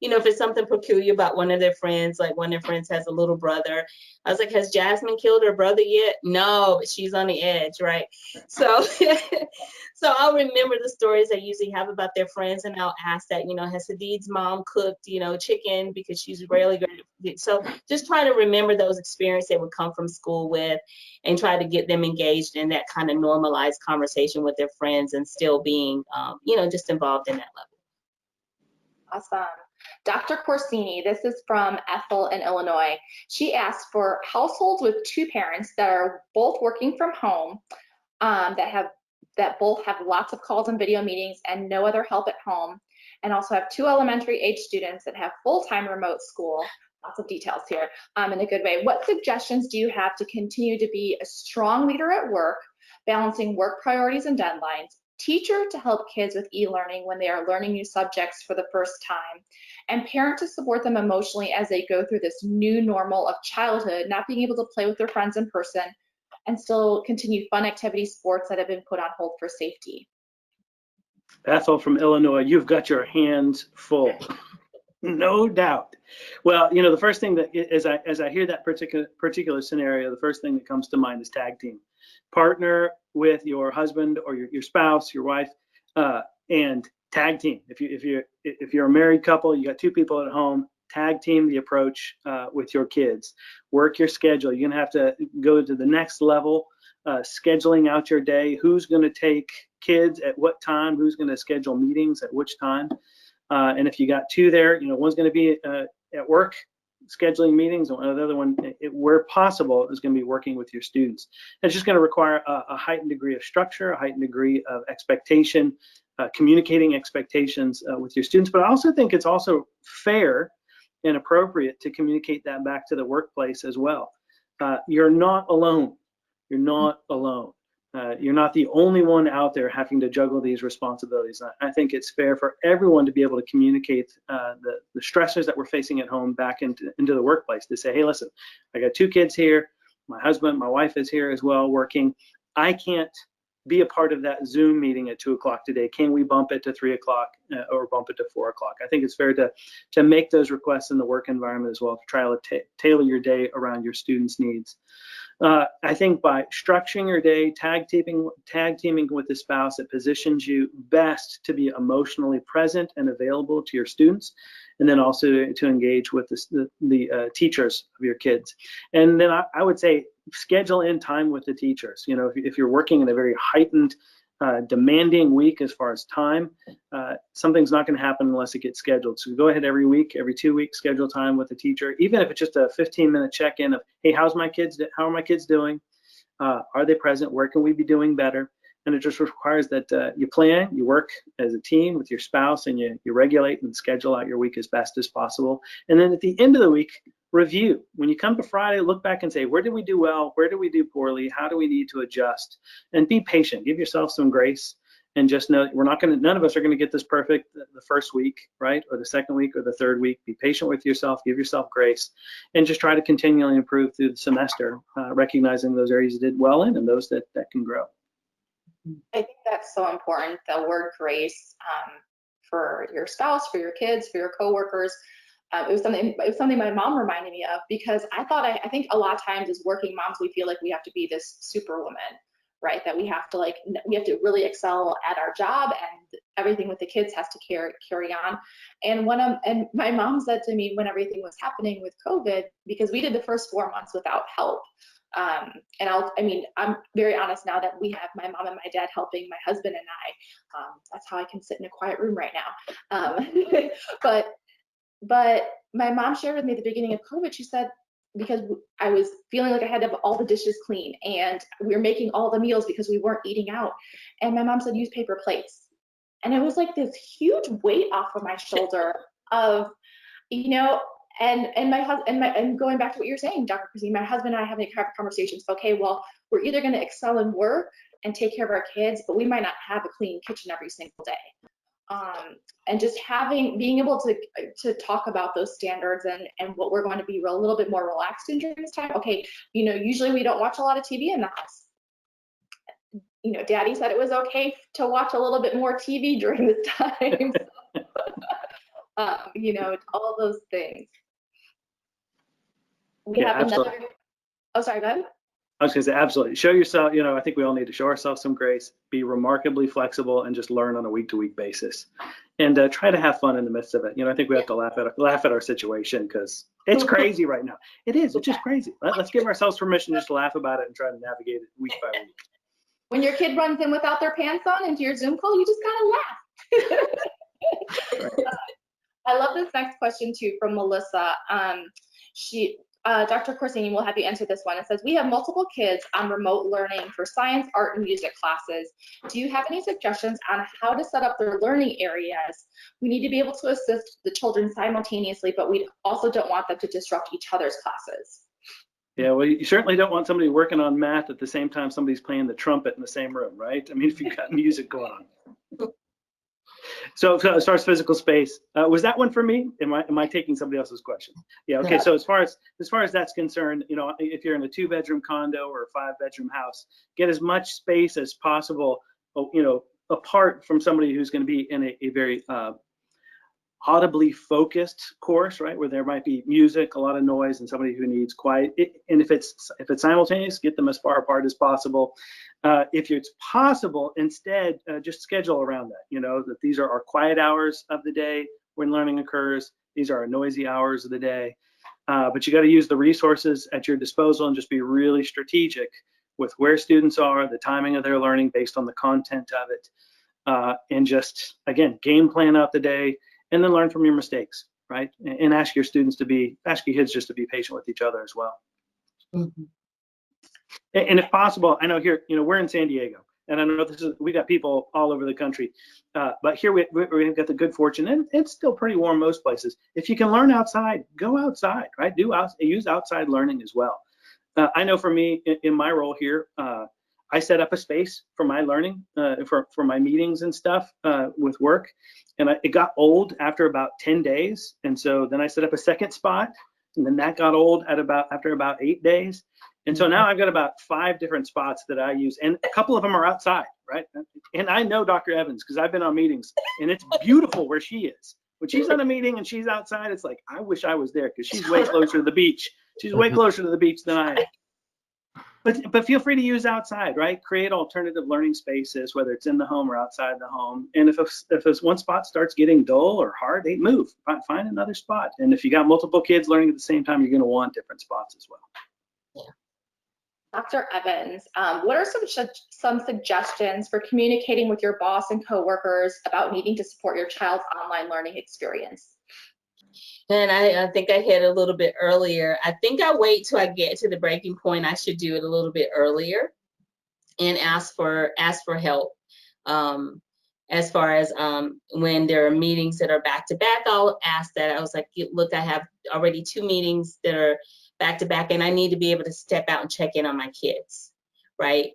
if it's something peculiar about one of their friends, like one of their friends has a little brother. I was like, has Jasmine killed her brother yet? No, but she's on the edge, right? So, so I'll remember the stories they usually have about their friends, and I'll ask that, has Hadid's mom cooked, chicken, because she's really great. So just try to remember those experiences they would come from school with, and try to get them engaged in that kind of normalized conversation with their friends, and still being, just involved in that level. Awesome. Dr. Corsini, this is from Ethel in Illinois. She asked for households with two parents that are both working from home, that both have lots of calls and video meetings and no other help at home, and also have two elementary age students that have full-time remote school. Lots of details here, in a good way. What suggestions do you have to continue to be a strong leader at work, balancing work priorities and deadlines, teacher to help kids with e-learning when they are learning new subjects for the first time, and parent to support them emotionally as they go through this new normal of childhood, not being able to play with their friends in person, and still continue fun activities, sports that have been put on hold for safety? Ethel from Illinois, you've got your hands full, no doubt. Well, the first thing that, as I hear that particular scenario, the first thing that comes to mind is tag team. Partner with your husband or your spouse, your wife, and tag team. If you're a married couple, you got two people at home, tag team the approach with your kids. Work your schedule. You're gonna have to go to the next level, scheduling out your day. Who's gonna take kids at what time? Who's gonna schedule meetings at which time? And if you got two there, one's gonna be at work scheduling meetings, and the other one, where possible, is going to be working with your students. It's just going to require a heightened degree of structure, a heightened degree of expectation, communicating expectations with your students. But I also think it's also fair and appropriate to communicate that back to the workplace as well. You're not alone. You're not alone. You're not the only one out there having to juggle these responsibilities. I think it's fair for everyone to be able to communicate the stressors that we're facing at home back into the workplace, to say, hey, listen, I got two kids here. My husband, my wife is here as well working. I can't be a part of that Zoom meeting at 2 o'clock today. Can we bump it to 3 o'clock or bump it to 4 o'clock? I think it's fair to make those requests in the work environment as well, to try to tailor your day around your students' needs. I think by structuring your day, tag teaming with the spouse, it positions you best to be emotionally present and available to your students, and then also to engage with the teachers of your kids. And then I would say schedule in time with the teachers. If you're working in a very heightened, demanding week as far as time, something's not going to happen unless it gets scheduled. So go ahead every week, every 2 weeks, schedule time with the teacher, even if it's just a 15-minute check-in of, hey, how are my kids doing? Are they present? Where can we be doing better? And it just requires that you plan, you work as a team with your spouse, and you regulate and schedule out your week as best as possible. And then at the end of the week, review. When you come to Friday, look back and say, where did we do well? Where did we do poorly? How do we need to adjust? And be patient. Give yourself some grace, and just know none of us are going to get this perfect the first week, right? Or the second week or the third week. Be patient with yourself, give yourself grace, and just try to continually improve through the semester, recognizing those areas you did well in and those that can grow. I think that's so important, the word grace, for your spouse, for your kids, for your coworkers. It was something my mom reminded me of, because I think a lot of times as working moms, we feel like we have to be this superwoman, right? That we have to really excel at our job, and everything with the kids has to carry on. And my mom said to me when everything was happening with COVID, because we did the first 4 months without help. And I'm very honest now that we have my mom and my dad helping my husband and I. That's how I can sit in a quiet room right now. But my mom shared with me at the beginning of COVID, she said, because I was feeling like I had to have all the dishes clean, and we were making all the meals because we weren't eating out. And my mom said, use paper plates. And it was like this huge weight off of my shoulder of, and my husband, and going back to what you're saying, Dr. Christine, my husband and I having conversations. Okay, well, we're either going to excel in work and take care of our kids, but we might not have a clean kitchen every single day. And just being able to talk about those standards and what we're going to be a little bit more relaxed in during this time. Okay, usually we don't watch a lot of TV in the house. Daddy said it was okay to watch a little bit more TV during this time. All those things. We have absolutely. another. Oh, sorry, go ahead. I was going to say, absolutely. Show yourself, I think we all need to show ourselves some grace, be remarkably flexible, and just learn on a week-to-week basis. And try to have fun in the midst of it. I think we have to laugh at our situation, because it's crazy right now. It is. It's just crazy. Let's give ourselves permission just to laugh about it and try to navigate it week by week. When your kid runs in without their pants on into your Zoom call, you just kind of laugh. I love this next question too from Melissa. Dr. Corsini will have you answer this one. It says, we have multiple kids on remote learning for science, art, and music classes. Do you have any suggestions on how to set up their learning areas? We need to be able to assist the children simultaneously, but we also don't want them to disrupt each other's classes. Yeah, well, you certainly don't want somebody working on math at the same time somebody's playing the trumpet in the same room, right? If you've got music going on. So as far as physical space, was that one for me? Am I taking somebody else's question? Yeah. Okay. So as far as that's concerned, if you're in a 2-bedroom condo or a 5-bedroom house, get as much space as possible, apart from somebody who's going to be in a very audibly focused course, right, where there might be music, a lot of noise, and somebody who needs quiet. And if it's simultaneous, get them as far apart as possible. If it's possible, instead, just schedule around that. That these are our quiet hours of the day when learning occurs. These are our noisy hours of the day. But you got to use the resources at your disposal and just be really strategic with where students are, the timing of their learning based on the content of it, and just, again, game plan out the day. And then learn from your mistakes, right? And ask your kids just to be patient with each other as well. Mm-hmm. And if possible, I know here, we're in San Diego, and I know we got people all over the country, but here we've got the good fortune, and it's still pretty warm most places. If you can learn outside, go outside, right? Use outside learning as well. I know for me, in my role here, I set up a space for my learning, for my meetings and stuff with work, and it got old after about 10 days, and so then I set up a second spot, and then that got old after about 8 days, and so now I've got about 5 different spots that I use, and a couple of them are outside, right? And I know Dr. Evans because I've been on meetings, and it's beautiful where she is. When she's on a meeting and she's outside, it's like, I wish I was there, because she's way closer to the beach. She's way closer to the beach than I am. But feel free to use outside, right? Create alternative learning spaces, whether it's in the home or outside the home. And if one spot starts getting dull or hard, move. Find another spot. And if you got multiple kids learning at the same time, you're going to want different spots as well. Yeah. Dr. Evans, what are some suggestions for communicating with your boss and coworkers about needing to support your child's online learning experience? And I think I hit a little bit earlier. I think I wait till I get to the breaking point. I should do it a little bit earlier and ask for help. As far as when there are meetings that are back to back, I'll ask that. I was like, look, I have already 2 meetings that are back to back, and I need to be able to step out and check in on my kids, right?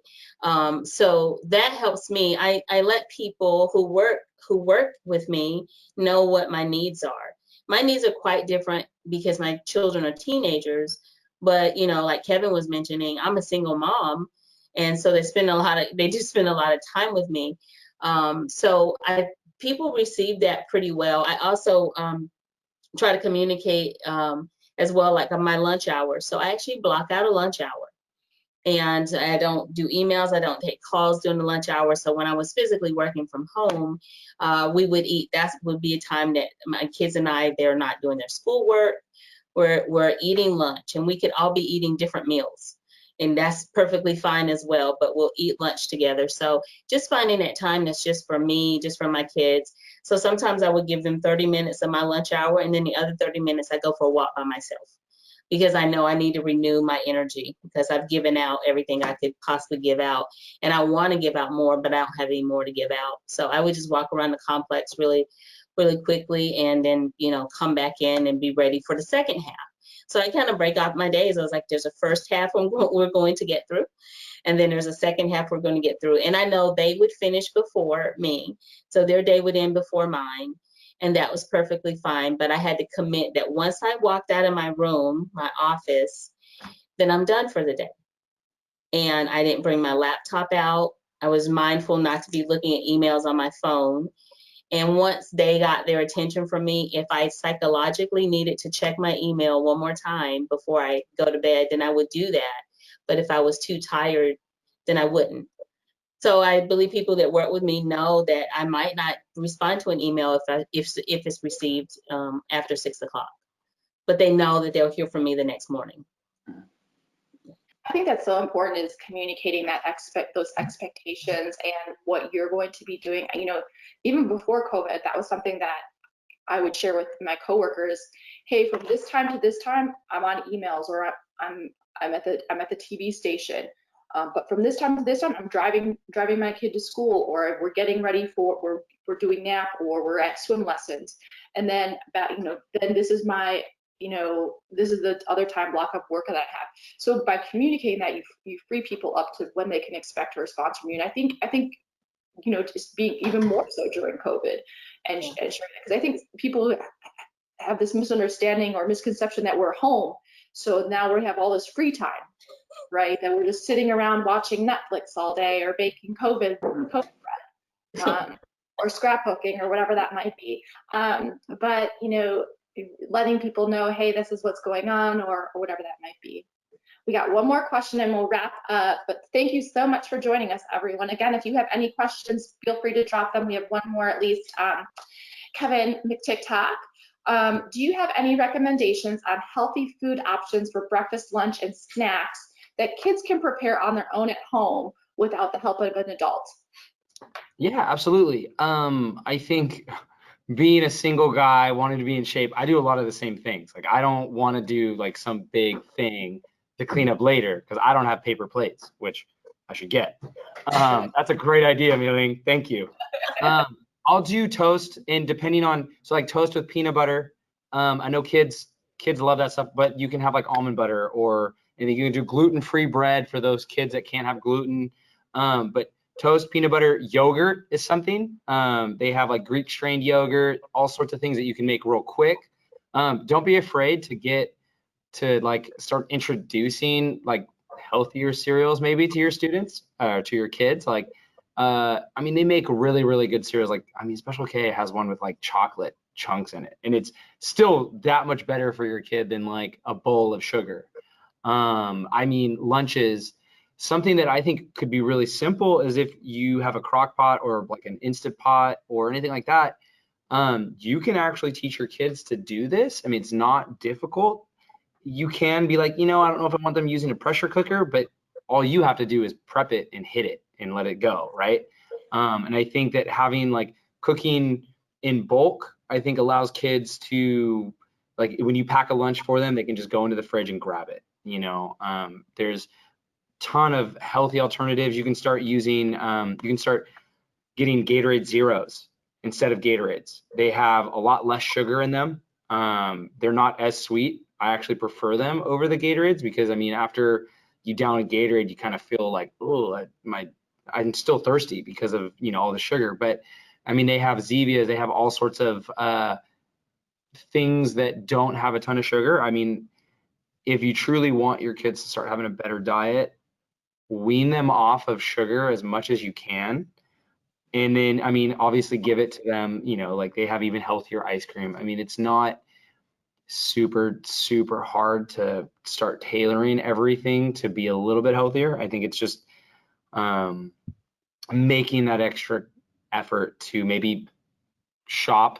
So that helps me. I let people who work with me know what my needs are. My needs are quite different because my children are teenagers, but like Kevin was mentioning, I'm a single mom, and so they just spend a lot of time with me. So people receive that pretty well. I also try to communicate as well, like on my lunch hour. So I actually block out a lunch hour, and I don't do emails. I don't take calls during the lunch hour. So when I was physically working from home, we would eat. That would be a time that my kids and they're not doing their schoolwork. We're eating lunch, and we could all be eating different meals. And that's perfectly fine as well, but we'll eat lunch together. So just finding that time that's just for me, just for my kids. So sometimes I would give them 30 minutes of my lunch hour, and then the other 30 minutes I go for a walk by myself, because I know I need to renew my energy, because I've given out everything I could possibly give out. And I want to give out more, but I don't have any more to give out. So I would just walk around the complex really, really quickly, and then, come back in and be ready for the second half. So I kind of break up my days. I was like, there's a first half we're going to get through, and then there's a second half we're going to get through. And I know they would finish before me, so their day would end before mine, and that was perfectly fine. But I had to commit that once I walked out of my room, my office, then I'm done for the day. And I didn't bring my laptop out. I was mindful not to be looking at emails on my phone. And once they got their attention from me, if I psychologically needed to check my email one more time before I go to bed, then I would do that. But if I was too tired, then I wouldn't. So I believe people that work with me know that I might not respond to an email if it's received after 6 o'clock, but they know that they'll hear from me the next morning. I think that's so important, is communicating those expectations and what you're going to be doing. Even before COVID, that was something that I would share with my coworkers. Hey, from this time to this time, I'm on emails, or I'm at the TV station. But from this time to this time, I'm driving my kid to school, or we're getting ready for we're doing nap, or we're at swim lessons. And then then this is my this is the other time block of work that I have. So by communicating that, you free people up to when they can expect a response from you. And I think just being even more so during COVID and sharing it, because I think people have this misunderstanding or misconception that we're home, so now we have all this free time, right? That we're just sitting around watching Netflix all day, or baking COVID bread, or scrapbooking, or whatever that might be. But letting people know, hey, this is what's going on, or whatever that might be. We got one more question and we'll wrap up, but thank you so much for joining us, everyone. Again, if you have any questions, feel free to drop them. We have one more at least. Kevin McTikTok, do you have any recommendations on healthy food options for breakfast, lunch, and snacks that kids can prepare on their own at home without the help of an adult? Yeah, absolutely. I think being a single guy, wanting to be in shape, I do a lot of the same things. Like, I don't want to do like some big thing to clean up later, because I don't have paper plates, which I should get. That's a great idea, Mei-Ling. Thank you. I'll do toast, and depending on, so like toast with peanut butter. I know kids love that stuff, but you can have like almond butter, and you can do gluten-free bread for those kids that can't have gluten. But toast, peanut butter, yogurt is something. They have like Greek strained yogurt, all sorts of things that you can make real quick. Don't be afraid to like start introducing like healthier cereals maybe to your students or to your kids. Like, I mean, they make really, really good cereals. Like, I mean, Special K has one with like chocolate chunks in it, and it's still that much better for your kid than like a bowl of sugar. I mean, lunches, something that I think could be really simple is if you have a crock pot or like an Instant Pot or anything like that, you can actually teach your kids to do this. I mean, it's not difficult. You can be like, I don't know if I want them using a pressure cooker, but all you have to do is prep it and hit it and let it go, right? And I think that having like cooking in bulk, I think allows kids to like when you pack a lunch for them, they can just go into the fridge and grab it. There's ton of healthy alternatives. You can start using, you can start getting Gatorade Zeros instead of Gatorades. They have a lot less sugar in them. They're not as sweet. I actually prefer them over the Gatorades because, I mean, after you down a Gatorade, you kind of feel like, oh, I'm still thirsty because of, all the sugar. But I mean, they have Zevias, they have all sorts of things that don't have a ton of sugar. I mean, if you truly want your kids to start having a better diet, wean them off of sugar as much as you can. And then, I mean, obviously give it to them, like they have even healthier ice cream. I mean, it's not super, super hard to start tailoring everything to be a little bit healthier. I think it's just making that extra effort to maybe shop,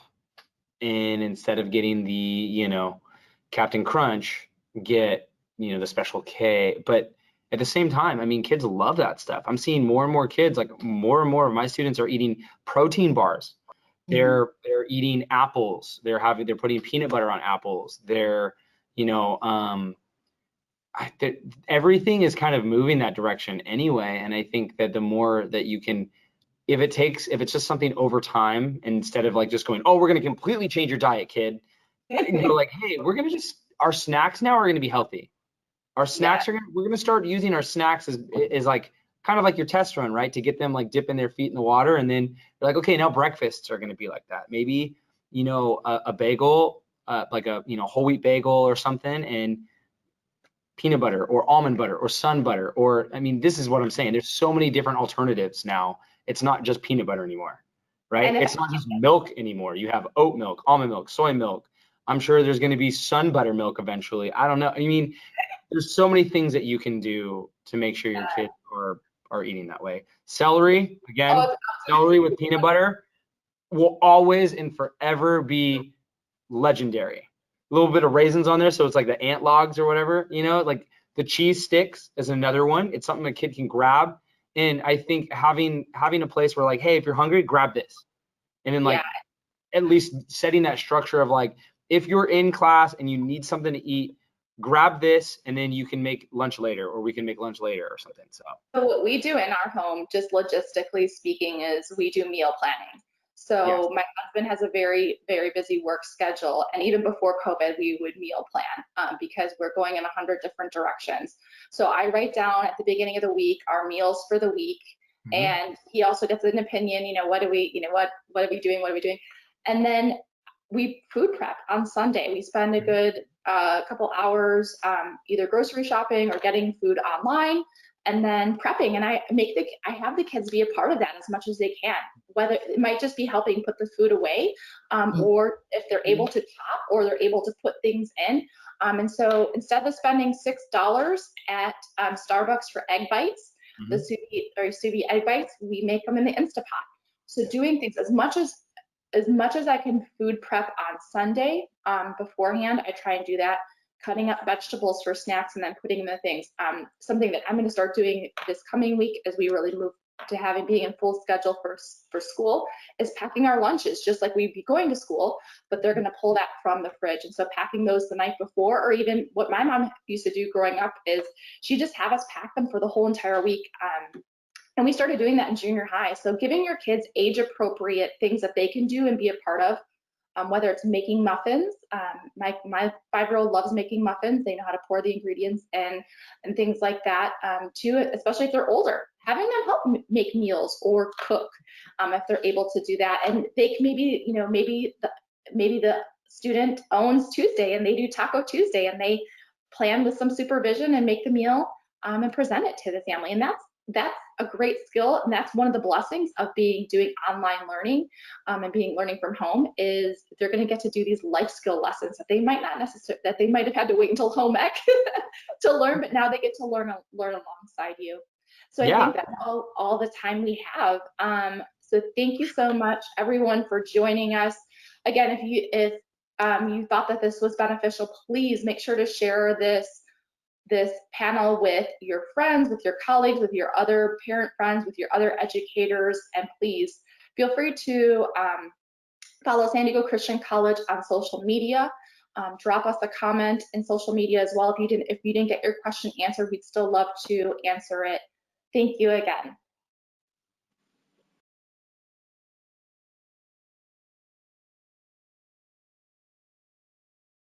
and instead of getting the, Captain Crunch, get, the Special K. But at the same time, I mean, kids love that stuff. I'm seeing more and more kids, like more and more of my students are eating protein bars. They're eating apples. They're putting peanut butter on apples. Everything is kind of moving that direction anyway. And I think that the more that you can, if it's just something over time, instead of like just going, oh, we're going to completely change your diet, kid. Like, hey, we're going to our snacks now are going to be healthy. Our snacks we're going to start using our snacks as like, kind of like your test run, right? To get them like dipping their feet in the water. And then you're like, okay, now breakfasts are going to be like that. Maybe, a bagel, like a, whole wheat bagel or something, and peanut butter or almond butter or sun butter. Or, I mean, this is what I'm saying. There's so many different alternatives now. It's not just peanut butter anymore, right? It's not just milk anymore. You have oat milk, almond milk, soy milk. I'm sure there's going to be sun butter milk eventually. I don't know. I mean, there's so many things that you can do to make sure your kids are eating that way. Celery, again, celery with peanut butter will always and forever be legendary. A little bit of raisins on there, so it's like the ant logs or whatever, like the cheese sticks is another one. It's something a kid can grab. And I think having a place where like, hey, if you're hungry, grab this. And then like at least setting that structure of like, if you're in class and you need something to eat, grab this, and then you can make lunch later, or we can make lunch later or something. So what we do in our home, just logistically speaking, is we do meal planning. So my husband has a very, very busy work schedule. And even before COVID, we would meal plan because we're going in 100 different directions. So I write down at the beginning of the week our meals for the week. And he also gets an opinion, what are we doing? And then we food prep on Sunday. We spend a good couple hours either grocery shopping or getting food online, and then prepping. And I have the kids be a part of that as much as they can, whether it might just be helping put the food away, or if they're able to chop, or they're able to put things in. And so instead of spending $6 at Starbucks for egg bites, the sous vide egg bites, we make them in the Instapot. So doing things as much as I can food prep on Sunday beforehand, I try and do that. Cutting up vegetables for snacks and then putting them in things. Something that I'm going to start doing this coming week as we really move to being in full schedule for school is packing our lunches just like we'd be going to school, but they're going to pull that from the fridge. And so packing those the night before, or even what my mom used to do growing up is she just have us pack them for the whole entire week. And we started doing that in junior high. So giving your kids age appropriate things that they can do and be a part of, whether it's making muffins. My 5-year-old loves making muffins. They know how to pour the ingredients and things like that too, especially if they're older. Having them help make meals or cook if they're able to do that. And they can maybe the student owns Tuesday and they do Taco Tuesday and they plan with some supervision and make the meal and present it to the family. And that's a great skill, and that's one of the blessings of doing online learning and learning from home is they're going to get to do these life skill lessons that they might have had to wait until home ec to learn, but now they get to learn alongside you. So I think that's all the time we have. So thank you so much, everyone, for joining us. Again, if you thought that this was beneficial, please make sure to share this panel with your friends, with your colleagues, with your other parent friends, with your other educators, and please feel free to follow San Diego Christian College on social media. drop us a comment in social media as well. If you didn't get your question answered, we'd still love to answer it. Thank you again.